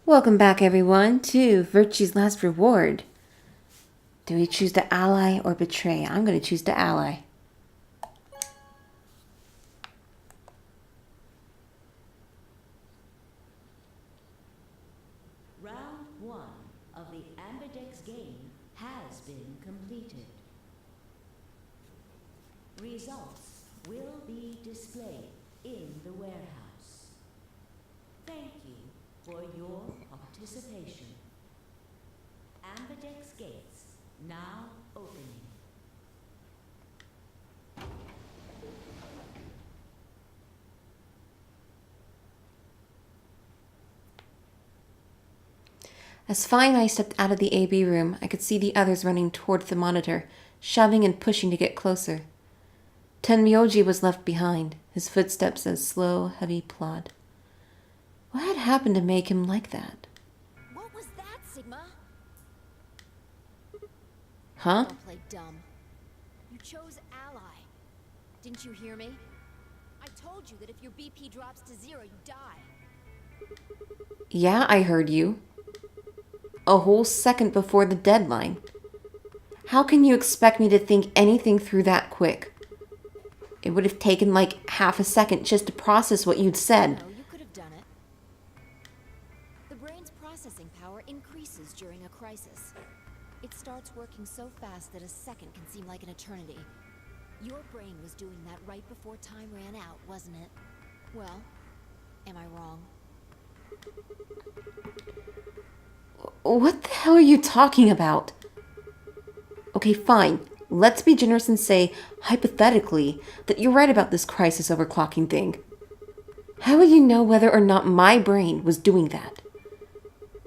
Welcome back, everyone, to Virtue's Last Reward. Do we choose to ally or betray? I'm going to choose to ally. Round 1 of the Ambidex game has been completed. Results will be displayed in the warehouse. Thank you for your participation. Ambidex gates now opening. As Fi and I stepped out of the AB room, I could see the others running toward the monitor, shoving and pushing to get closer. Tenmyoji was left behind, his footsteps a slow, heavy plod. What had happened to make him like that? What was that, Sigma? Huh? Don't play dumb. You chose ally. Didn't you hear me? I told you that if your BP drops to 0, you die. Yeah, I heard you. A whole second before the deadline. How can you expect me to think anything through that quick? It would have taken like half a second just to process what you'd said. No, you could have done it. The brain's processing power increases during a crisis. It starts working so fast that a second can seem like an eternity. Your brain was doing that right before time ran out, wasn't it? Well, am I wrong? What the hell are you talking about? Okay, fine. Let's be generous and say, hypothetically, that you're right about this crisis overclocking thing. How will you know whether or not my brain was doing that?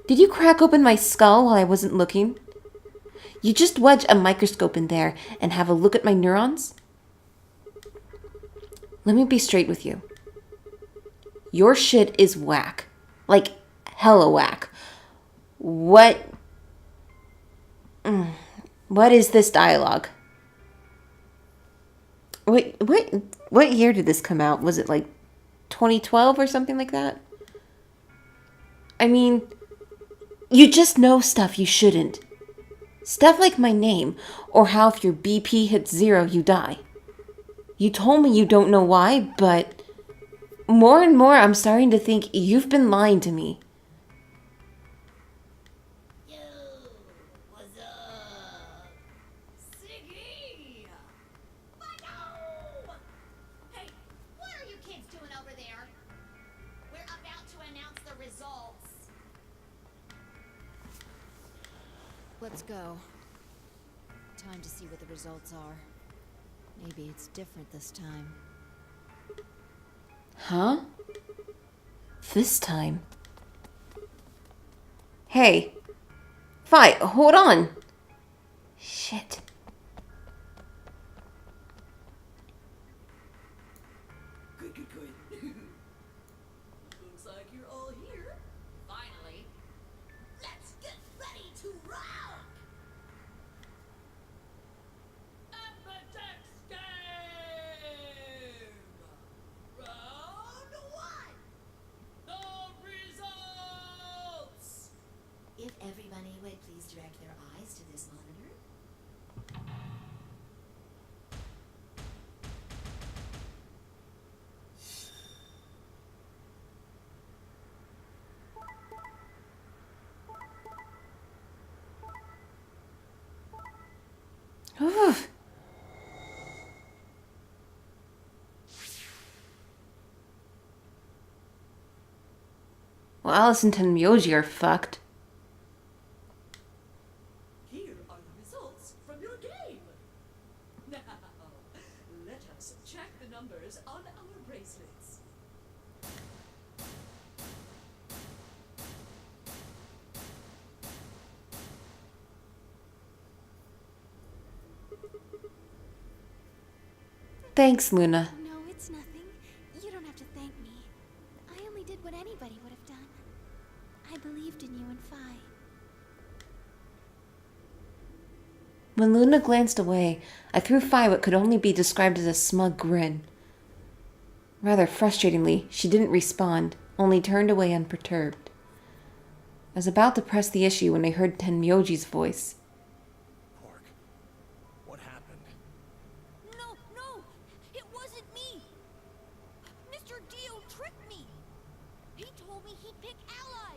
Did you crack open my skull while I wasn't looking? You just wedge a microscope in there and have a look at my neurons? Let me be straight with you. Your shit is whack. Like, hella whack. What is this dialogue? Wait, what year did this come out? Was it like 2012 or something like that? I mean, you just know stuff you shouldn't. Stuff like my name, or how if your BP hits 0, you die. You told me you don't know why, but more and more I'm starting to think you've been lying to me. Let's go. Time to see what the results are. Maybe it's different this time. Huh? This time? Hey. Fi, hold on. Shit. Good. Looks like you're all here. Finally. Let's get ready to rock! Ambidex game! Round 1! The results! If everybody would please direct their eyes to this monitor. Oof. Well, Alice and Tenmyoji are fucked. Here are the results from your game. Now, let us check the numbers on our bracelets. Thanks, Luna. No, it's nothing. You don't have to thank me. I only did what anybody would have done. I believed in you and Fi. When Luna glanced away, I threw Fi what could only be described as a smug grin. Rather frustratingly, she didn't respond, only turned away unperturbed. I was about to press the issue when I heard Tenmyoji's voice. Quark, what happened? No, no! It wasn't me! Mr. Dio tricked me! He told me he'd pick Ally!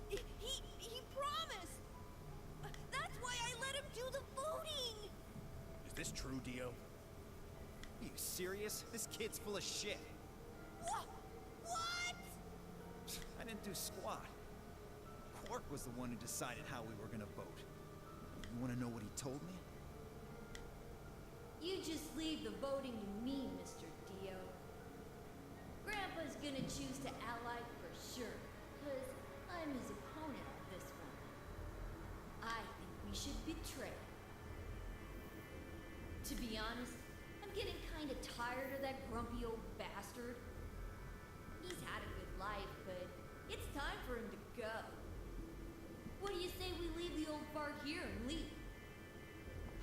He promised! That's why I let him do the voting! Is this true, Dio? Are you serious? This kid's full of shit. What? I didn't do squat. Quark was the one who decided how we were gonna vote. You wanna know what he told me? You just leave the voting to me, Mr. Dio. Grandpa's gonna choose to ally for sure, because I'm his opponent this one. I think we should betray. To be honest, I'm getting kinda tired of that grumpy old bastard. He's had a good life, but it's time for him to go. What do you say we leave the old fart here and leave?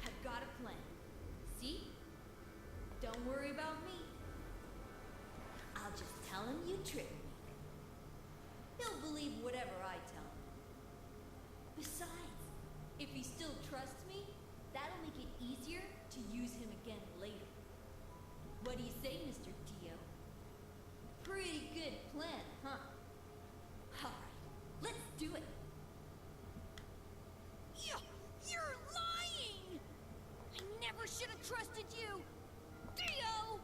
I've got a plan. See? Don't worry about me. I'll just tell him you tricked me. He'll believe whatever I tell him. Besides, if he still trusts me, that'll make it easier to use him again later. What do you say, Mr. Dio? Pretty good plan, huh? Alright, let's do it. You're lying! I never should have trusted you! Dio!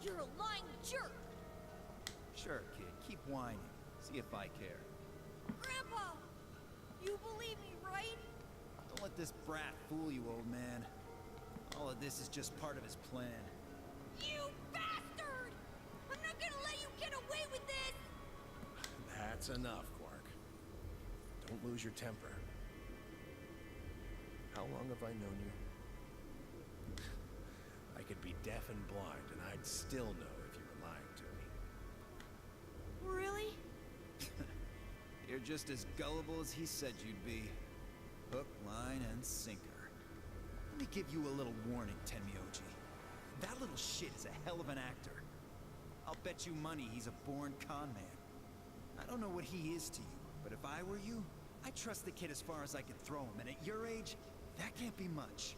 You're a lying jerk! Sure, kid. Keep whining. See if I care. Grandpa! You believe me, right? Don't let this brat fool you, old man. All of this is just part of his plan. You bastard! I'm not gonna let you get away with this! That's enough, Quark. Don't lose your temper. How long have I known you? I could be deaf and blind, and I'd still know if you were lying to me. Really? You're just as gullible as he said you'd be. Hook, line, and sinker. Let me give you a little warning, Tenmyoji. That little shit is a hell of an actor. I'll bet you money he's a born con man. I don't know what he is to you, but if I were you, I'd trust the kid as far as I could throw him, and at your age, that can't be much.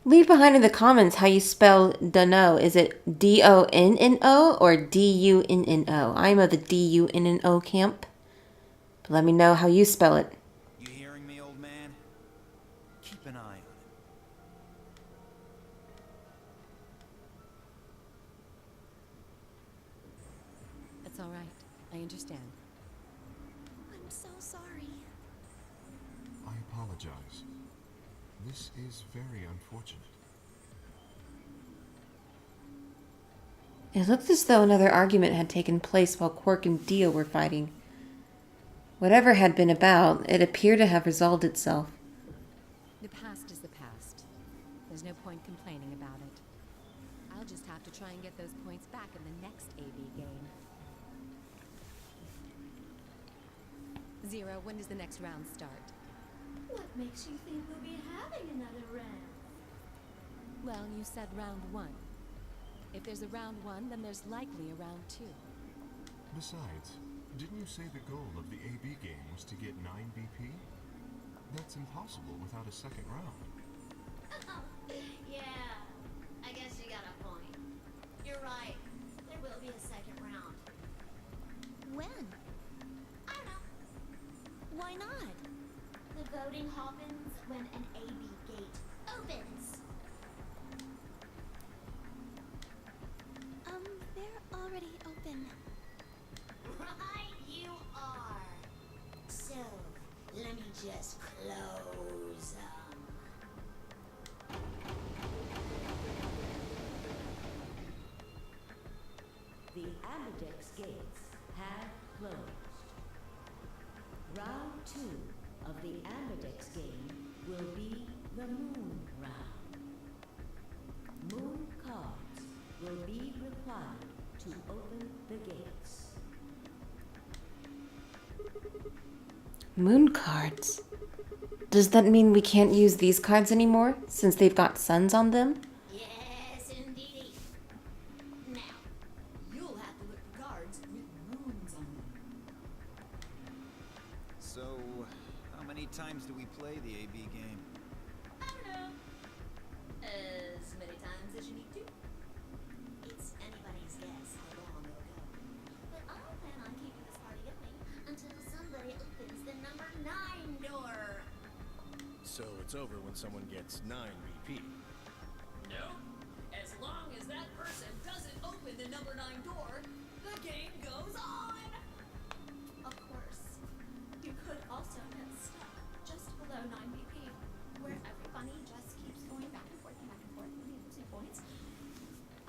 Leave behind in the comments how you spell Dunno. Is it D-O-N-N-O or D-U-N-N-O? I'm of the D-U-N-N-O camp. But let me know how you spell it. You hearing me, old man? Keep an eye on him. It's all right. I understand. I'm so sorry. I apologize. This is very unfortunate. It looked as though another argument had taken place while Quark and Dio were fighting. Whatever had been about, it appeared to have resolved itself. The past is the past. There's no point complaining about it. I'll just have to try and get those points back in the next AB game. Zero, when does the next round start? What makes you think we'll be having another round? Well, you said round one. If there's a round one, then there's likely a round two. Besides, didn't you say the goal of the AB game was to get 9 BP? That's impossible without a second round. Yeah, I guess you got a point. You're right. There will be a second round. When? I don't know. Why not? The voting happens when an AB gate opens. They're already open. Right, you are. So, let me just close them. The Ambidex gates have closed. Round 2 of the Ambidex game will be the Moon Round. Moon cards will be required to open the gates. Moon cards. Does that mean we can't use these cards anymore, since they've got suns on them? Yes, indeedy. Now, You'll have to look for cards with moons on them. So, how many times do we play the AB game? I don't know. As many times as you need to. It's anybody's guess how long it'll go. But I'll plan on keeping this party going until somebody opens the number 9 door. So it's over when someone gets 9 BP. No. As long as that person doesn't open the number 9 door, the game goes on. Of course. You could also get stuck just below 9 BP, where everybody just keeps going back and forth, losing points.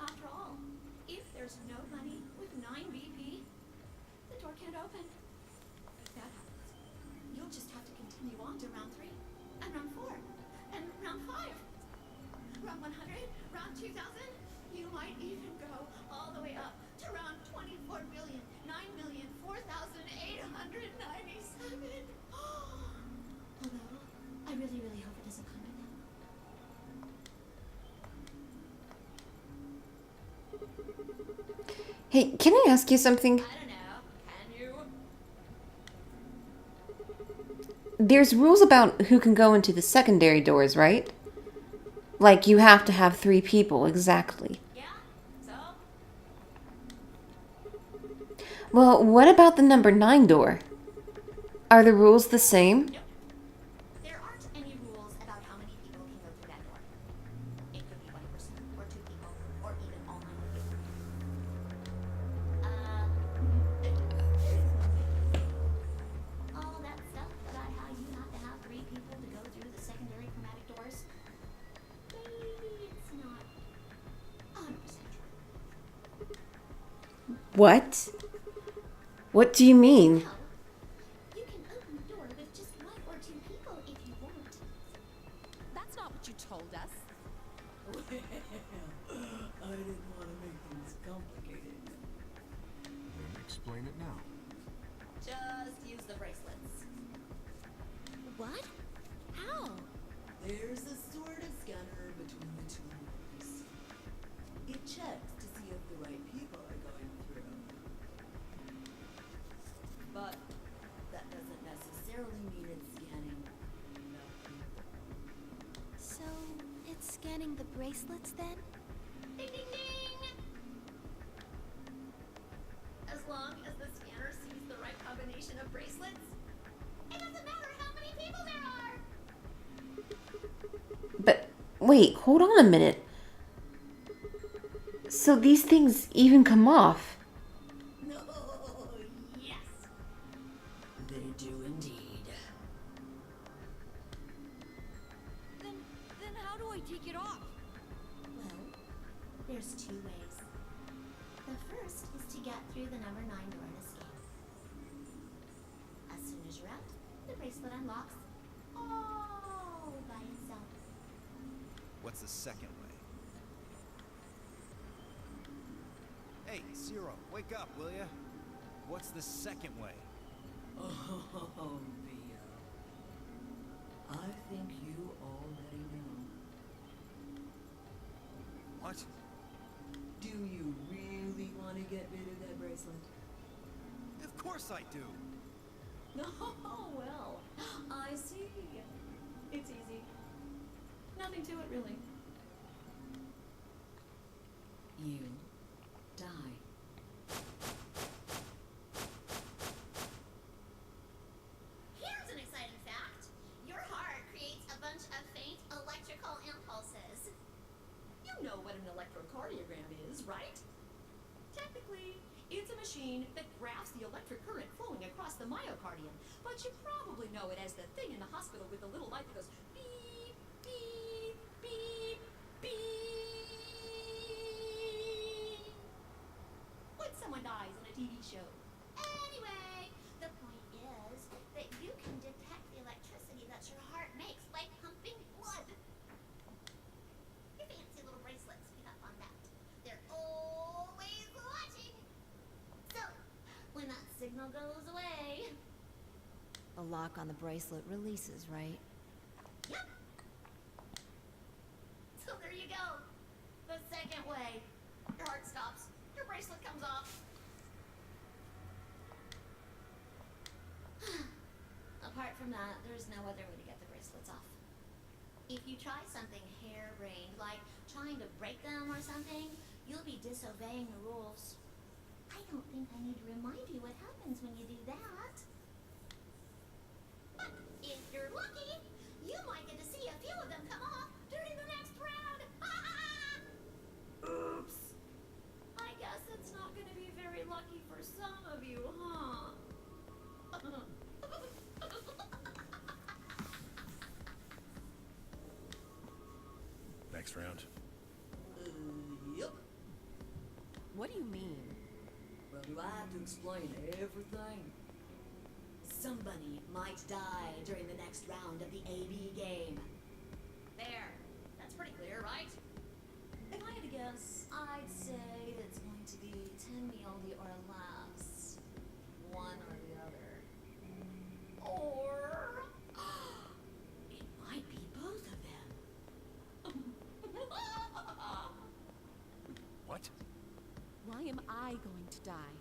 After all, if there's nobody with 9 BP, the door can't open. If that happens, you'll just have to continue on to round 3, and round 4, and round 5. Round 100, round 2000, you might even go all the way up to round 24,009,004,897. Although, I really, really hope it doesn't come to that. Hey, can I ask you something? I don't know. Can you? There's rules about who can go into the secondary doors, right? Like, you have to have 3 people, exactly. Yeah? So? Well, what about the number 9 door? Are the rules the same? Nope. There aren't any rules about how many people can go through that door. It could be 1 person, or 2 people, or even all 9 people. All that stuff about how you have to have 3 people to go through the secondary chromatic doors. Maybe it's not 100% true. What? What do you mean? Well, you can open the door with just 1 or 2 people if you want. That's not what you told us. Well, I didn't want to make things complicated. Then explain it now. Just use the bracelets. What? How? There's a sort of scanner between the 2 doors. It checks to see if the right people are going through. But that doesn't necessarily mean it's scanning the people. So, it's scanning the bracelets then? Ding ding ding! As long as the scanner sees the right combination of bracelets, it doesn't matter how many people there are! But, wait, hold on a minute. So these things even come off? No, yes. They do indeed. Then how do I take it off? Well, there's 2 ways. The first is to get through the number 9 door and escape. As soon as you're out, the bracelet unlocks all by itself. What's the second way? Hey, Zero, wake up, will ya? What's the second way? Oh, Via. I think you already know. What? Do you really want to get rid of that bracelet? Of course I do. Oh, well, I see. It's easy. Nothing to it, really. You die. Here's an exciting fact. Your heart creates a bunch of faint electrical impulses. You know what an electrocardiogram is, right? Technically, it's a machine that graphs the electric current flowing across the myocardium, but you probably know it as the thing in the hospital with the little light that goes beep, beep, beep, beep. When someone dies on a TV show. Anyway, the point is that you can detect the electricity that your heart makes by pumping blood. Your fancy little bracelets pick up on that. They're always watching. So, when that signal goes away, The lock on the bracelet releases, right? yep. So there you go. The second way. Your heart stops. Your bracelet comes off. from that, there's no other way to get the bracelets off. If you try something harebrained, like trying to break them or something, you'll be disobeying the rules. I don't think I need to remind you what happens when you do that. But if you're lucky, you might get to see a few of them come off during the next round. Oops. I guess it's not going to be very lucky for some of you, huh? Next round. Yep. What do you mean? Well, do I have to explain everything? Somebody might die during the next round of the AB game. There. That's pretty clear, right? If I had to guess, I'd say it's going to be 10 Miyaldi or less. One or the other. Or it might be both of them. What? Why am I going to die?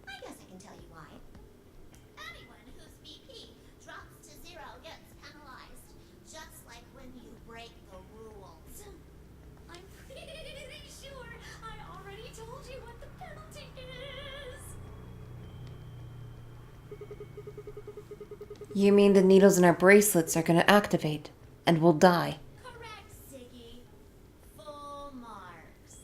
I guess I can tell you why. Anyone whose BP drops to 0 gets penalized, just like when you break the rules. I'm pretty sure I already told you what the penalty is. You mean the needles in our bracelets are going to activate, and we'll die? Correct, Ziggy. Full marks.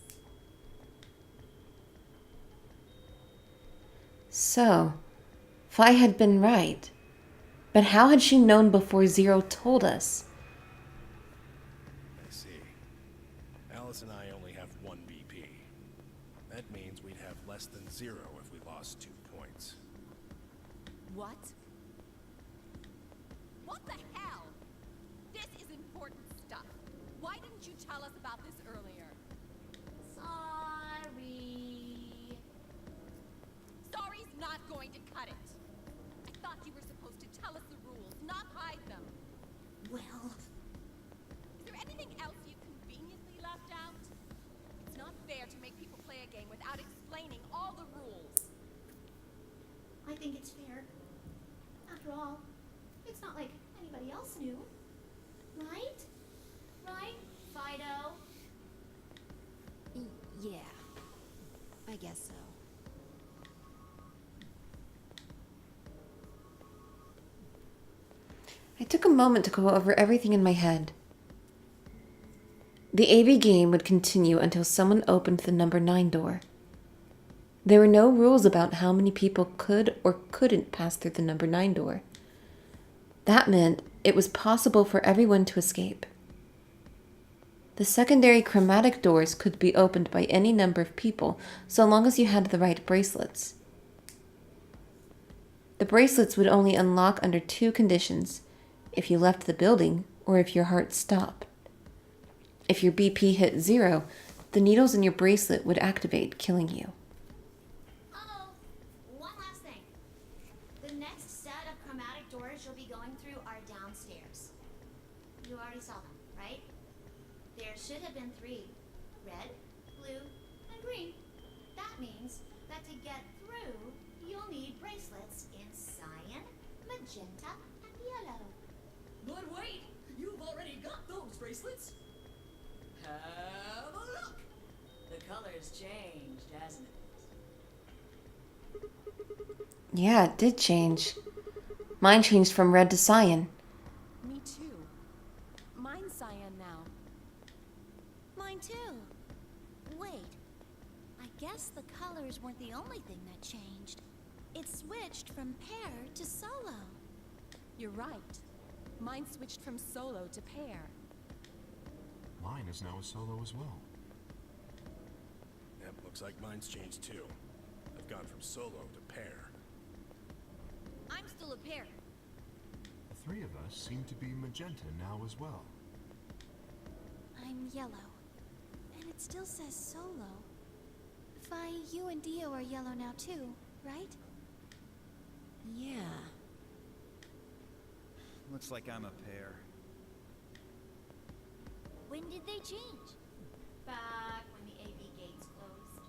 So, Vi had been right. But how had she known before Zero told us? I see. Alice and I only have 1 BP. That means we'd have less than 0 if we lost 2 points. What? What the hell? This is important stuff. Why didn't you tell us about this earlier? Sorry. Sorry's not going to cut it. I thought you were supposed to tell us the rules, not hide them. Well, Is there anything else you conveniently left out? It's not fair to make people play a game without explaining all the rules. I think it's fair. After all, it's not like anybody else knew. Right? Right, Fido? Yeah. I guess so. I took a moment to go over everything in my head. The AB game would continue until someone opened the number 9 door. There were no rules about how many people could or couldn't pass through the number 9 door. That meant it was possible for everyone to escape. The secondary chromatic doors could be opened by any number of people so long as you had the right bracelets. The bracelets would only unlock under 2 conditions: if you left the building or if your heart stopped. If your BP hit 0, the needles in your bracelet would activate, killing you. Oh, one last thing. The next set of chromatic doors you'll be going through are downstairs. You already saw them, right? There should have been 3. Red, blue, and green. That means that to get through, you'll need bracelets in cyan, magenta, and yellow. But wait, you've already got those bracelets. Have a look. The color's changed, hasn't it? Yeah, it did change. Mine changed from red to cyan. Me too. Mine's cyan now. Mine too. Wait. I guess the colors weren't the only thing that changed. It switched from pair to solo. You're right. Mine switched from solo to pair. Mine is now a solo as well. Yep, looks like mine's changed too. I've gone from solo to pair. I'm still a pair. The 3 of us seem to be magenta now as well. I'm yellow. And it still says solo. Fi, you and Dio are yellow now too, right? Yeah. Looks like I'm a pair. When did they change? Back when the AB gates closed.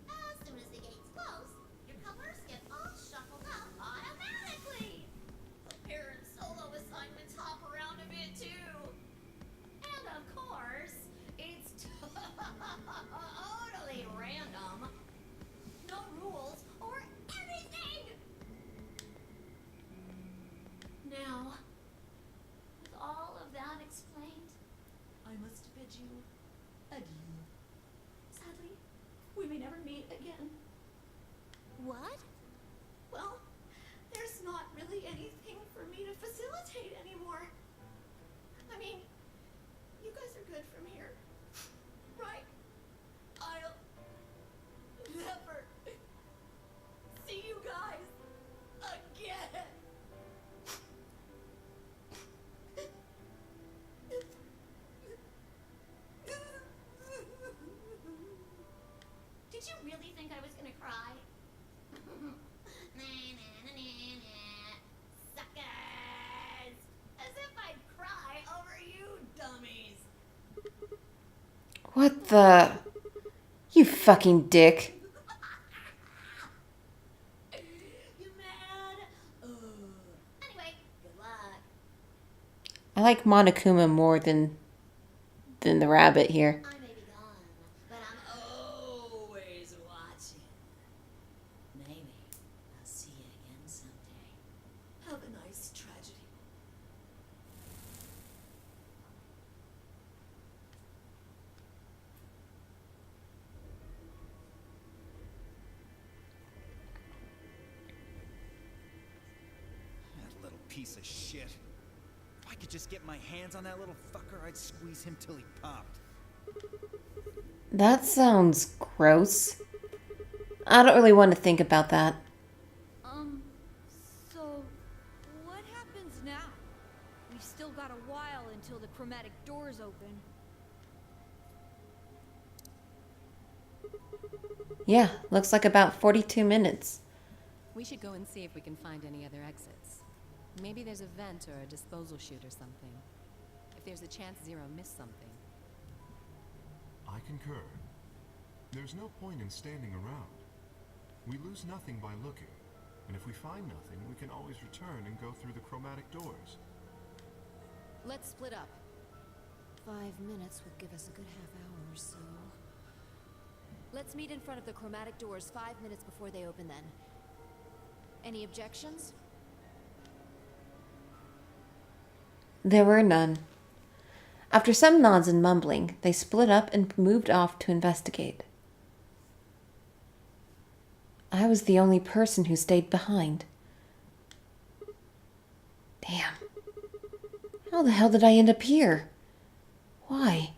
As soon as the gates close, your colors get all shuffled up. rules or anything! Now, with all of that explained, I must bid you adieu. Sadly, we may never meet again. What? Well, there's not really anything for me to facilitate anymore. I mean, you guys are good from here, right? I'll never see you guys again. Did you really think I was gonna cry? Suckers! As if I'd cry over you dummies. What the? You fucking dick. You mad? Anyway, good luck. I like Monokuma more than the rabbit here. I may be gone, but I'm always watching. Maybe I'll see you again someday. Have a nice tragedy. That little piece of shit. If I could just get my hands on that little fucker, I'd squeeze him till he popped. That sounds gross. I don't really want to think about that. So what happens now? We've still got a while until the chromatic doors open. Yeah, looks like about 42 minutes. We should go and see if we can find any other exits. Maybe there's a vent or a disposal chute or something. If there's a chance Zero missed something. I concur. There's no point in standing around. We lose nothing by looking, and if we find nothing, we can always return and go through the chromatic doors. Let's split up. 5 minutes would give us a good half hour or so. Let's meet in front of the chromatic doors 5 minutes before they open then. Any objections? There were none. After some nods and mumbling, they split up and moved off to investigate. I was the only person who stayed behind. Damn. How the hell did I end up here? Why?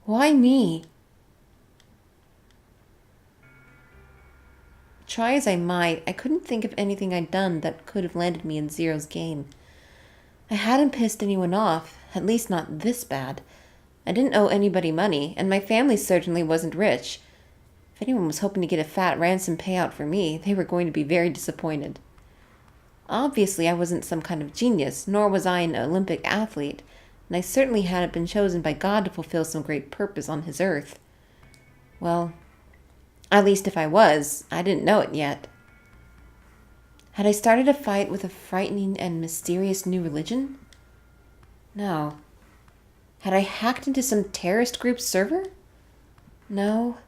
Why me? Try as I might, I couldn't think of anything I'd done that could have landed me in Zero's game. I hadn't pissed anyone off, at least not this bad. I didn't owe anybody money, and my family certainly wasn't rich. If anyone was hoping to get a fat ransom payout for me, they were going to be very disappointed. Obviously, I wasn't some kind of genius, nor was I an Olympic athlete, and I certainly hadn't been chosen by God to fulfill some great purpose on his earth. Well, at least if I was, I didn't know it yet. Had I started a fight with a frightening and mysterious new religion? No. Had I hacked into some terrorist group's server? No.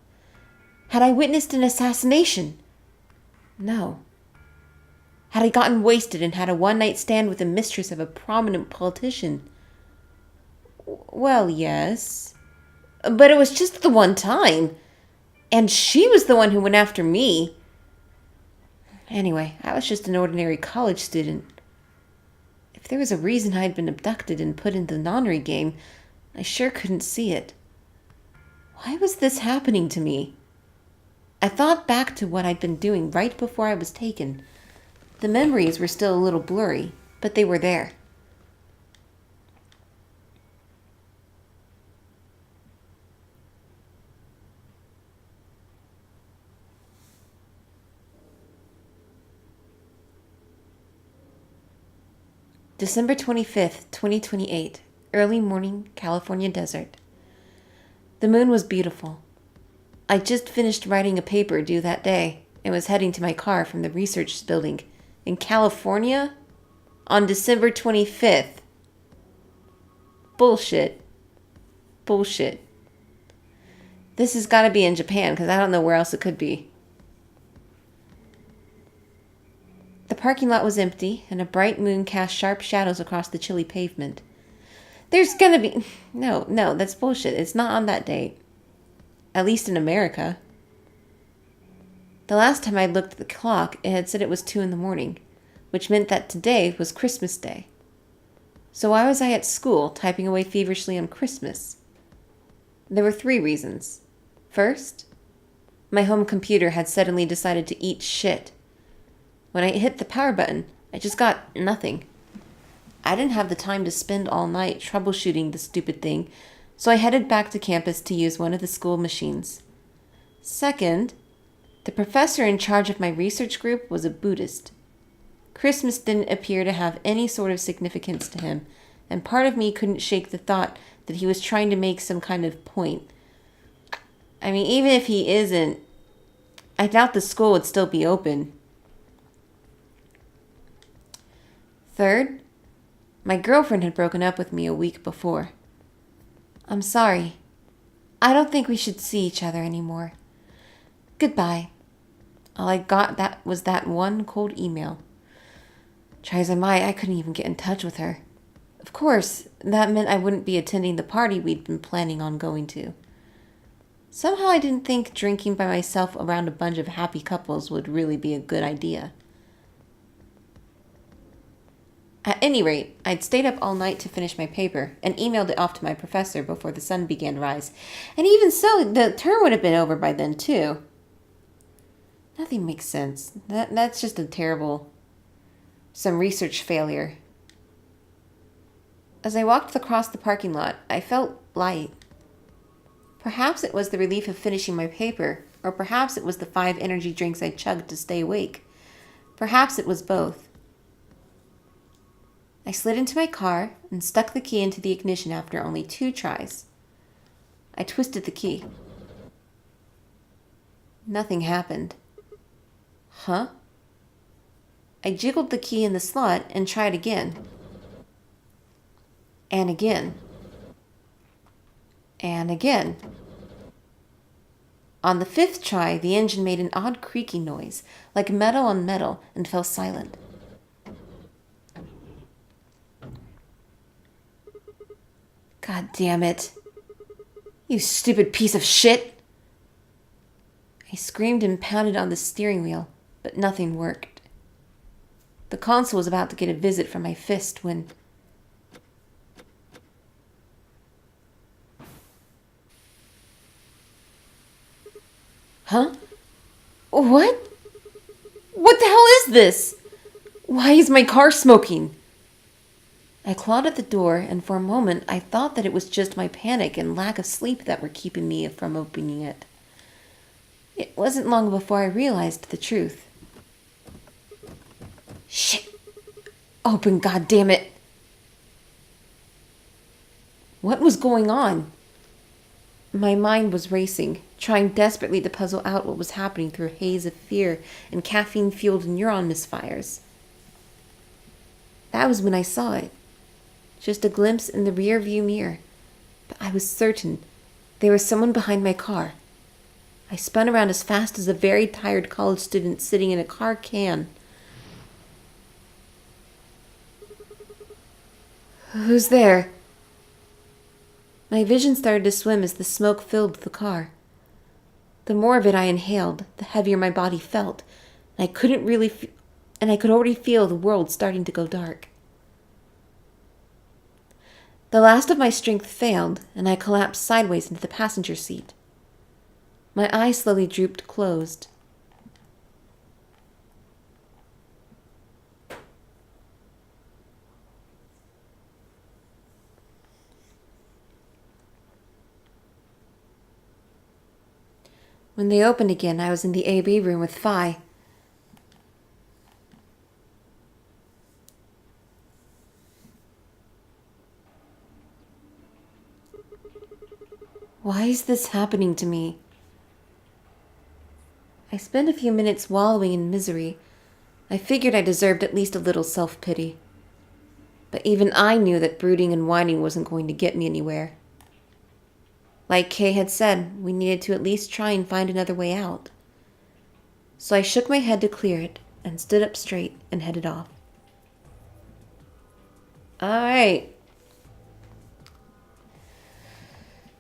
Had I witnessed an assassination? No. Had I gotten wasted and had a one-night stand with the mistress of a prominent politician? Well, yes. But it was just the one time. And she was the one who went after me. Anyway, I was just an ordinary college student. If there was a reason I had been abducted and put into the nonary game, I sure couldn't see it. Why was this happening to me? I thought back to what I'd been doing right before I was taken. The memories were still a little blurry, but they were there. December 25th, 2028, early morning, California desert. The moon was beautiful. I just finished writing a paper due that day and was heading to my car from the research building in California on December 25th. Bullshit. Bullshit. This has got to be in Japan because I don't know where else it could be. parking lot was empty, and a bright moon cast sharp shadows across the chilly pavement. There's gonna be... No, that's bullshit. It's not on that date. At least in America. The last time I looked at the clock, it had said it was 2 in the morning, which meant that today was Christmas Day. So why was I at school, typing away feverishly on Christmas? There were 3 reasons. First, my home computer had suddenly decided to eat shit. When I hit the power button, I just got nothing. I didn't have the time to spend all night troubleshooting the stupid thing, so I headed back to campus to use one of the school machines. Second, the professor in charge of my research group was a Buddhist. Christmas didn't appear to have any sort of significance to him, and part of me couldn't shake the thought that he was trying to make some kind of point. I mean, even if he isn't, I doubt the school would still be open. Third, my girlfriend had broken up with me a week before. I'm sorry. I don't think we should see each other anymore. Goodbye. All I got was that one cold email. Try as I might, I couldn't even get in touch with her. Of course, that meant I wouldn't be attending the party we'd been planning on going to. Somehow I didn't think drinking by myself around a bunch of happy couples would really be a good idea. At any rate, I'd stayed up all night to finish my paper and emailed it off to my professor before the sun began to rise. And even so, the term would have been over by then, too. Nothing makes sense. That's just some research failure. As I walked across the parking lot, I felt light. Perhaps it was the relief of finishing my paper, or perhaps it was the 5 energy drinks I chugged to stay awake. Perhaps it was both. I slid into my car and stuck the key into the ignition after only 2 tries. I twisted the key. Nothing happened. Huh? I jiggled the key in the slot and tried again. And again. And again. On the 5th try, the engine made an odd creaking noise, like metal on metal, and fell silent. God damn it. You stupid piece of shit! I screamed and pounded on the steering wheel, but nothing worked. The console was about to get a visit from my fist when... Huh? What? What the hell is this? Why is my car smoking? I clawed at the door, and for a moment I thought that it was just my panic and lack of sleep that were keeping me from opening it. It wasn't long before I realized the truth. Shit! Open, goddammit! What was going on? My mind was racing, trying desperately to puzzle out what was happening through a haze of fear and caffeine-fueled neuron misfires. That was when I saw it. Just a glimpse in the rear-view mirror. But I was certain there was someone behind my car. I spun around as fast as a very tired college student sitting in a car can. Who's there? My vision started to swim as the smoke filled the car. The more of it I inhaled, the heavier my body felt, and I could already feel the world starting to go dark. The last of my strength failed, and I collapsed sideways into the passenger seat. My eyes slowly drooped closed. When they opened again, I was in the AB room with Phi. Why is this happening to me? I spent a few minutes wallowing in misery. I figured I deserved at least a little self-pity. But even I knew that brooding and whining wasn't going to get me anywhere. Like Kay had said, we needed to at least try and find another way out. So I shook my head to clear it and stood up straight and headed off. Alright.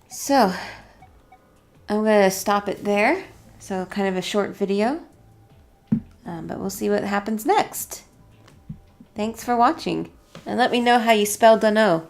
So, I'm going to stop it there. So, kind of a short video. But we'll see what happens next. Thanks for watching. And let me know how you spell dunno.